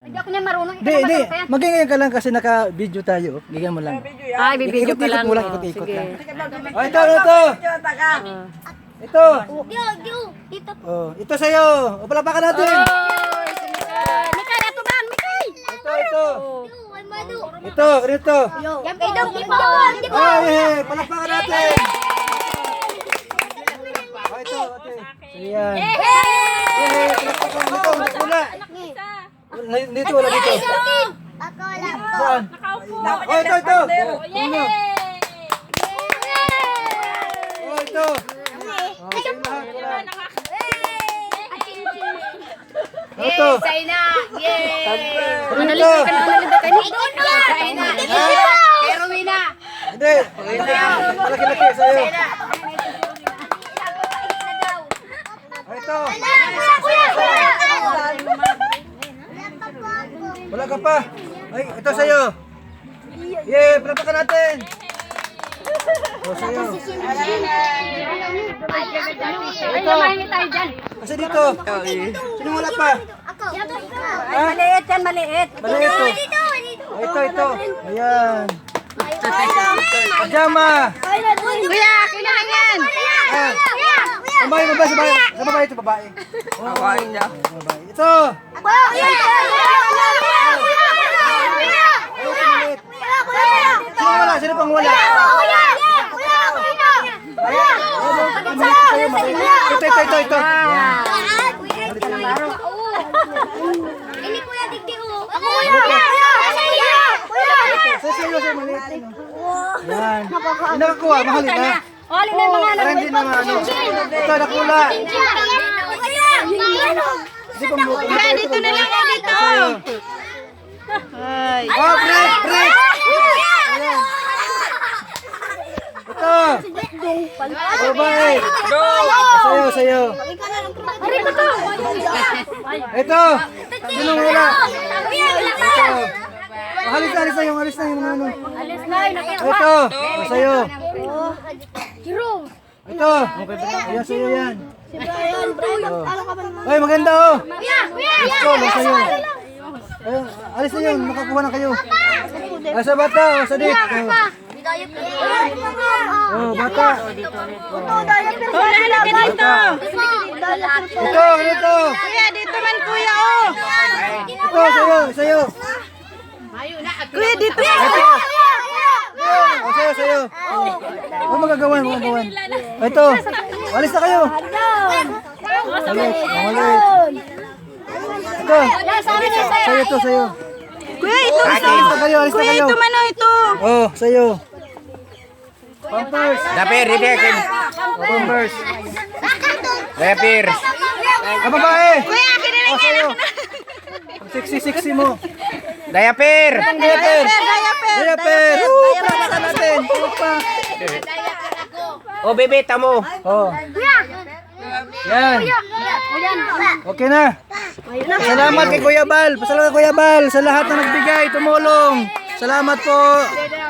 Hindi ako niya marunong. Hindi. Magingay ka lang kasi naka-video tayo. Bigyan mo lang. Ay, bibidyo ka lang. Ikot mo lang, Oh, ikot-ikot sige. lang. Oh, ito. Ito. Dito. Oh, ito sa'yo. O, palapakan natin. Mikay, ato ba? Mikay! Ito. Ay, madu. Ito, ganito. Yan kay Dong. Ay, palapakan natin. Oh, ito, ate. Ayan. Palapakan dito. Wala. Dito, wala dito. Ako lang. Saan? Oh, ito. Uno. Oh, ito. Oh, sa'yo lahat. Wala. Ito. Say na. Yay. Ito. Say na. Pero wina. Hindi. Malaki-laki sa'yo. Oh, ito. Wala ka pa. Ay, ito sa'yo. Yay, palapakan natin. Oh, sa'yo. Ay, lamahin tayo dyan. Kasi dito. Sino wala pa? Ha? Maliit yan, maliit. Mali ito. Oh, ito. Ayan. Pajama. Kuya, kailangan yan. Ah. Babae. Sa babae ito, babae. Babae niya. Babae. Ito. Sino wala? Sino pang wala? Ito. Ayan. Ini kuya digdi o. Sa maliit. Yan. Yung nakakuha, mahalit ha. Oli na yung mga Para hindi naman ano. Ito, nakula. Hindi ko mo. dito na lang yan, dito. Ay. Oh, break. Ayan. Ito. Babae. Sa'yo. Ito. Sino wala? Ito. Alis na yung ano. Ito. Sa'yo. Ito. Ayan sa'yo yan. Ay, maganda oh. Ito, sa'yo. Ayun, alis na yun. Makakuha na kayo. Sa bata. Sa dit. Oh, bata. Halika dito. Ito. Kuya, dito man kuya, oh. Ito, sa'yo. Kuya, dito. Sa'yo. Oh, magagawan. Ito. Alis na kayo. Malit. Ito. Sa'yo. Kuya, ito. Alis na kayo. Kuya, ito man, oh, ito. Oh, sa'yo. Pampers. Dapir, Ribekin. Pampers. Dapir. Babae. Kuya, akin na lang yan. Sa'yo. Ang sexy mo. Dayapir. Diaper. Diaper. Palapakan natin. Pa. O, bebe, tamo. Oh. Yan. Okay na. Salamat kay Kuya Bal. Pasalamat kay Kuya Bal sa lahat na nagbigay, tumulong. Salamat po.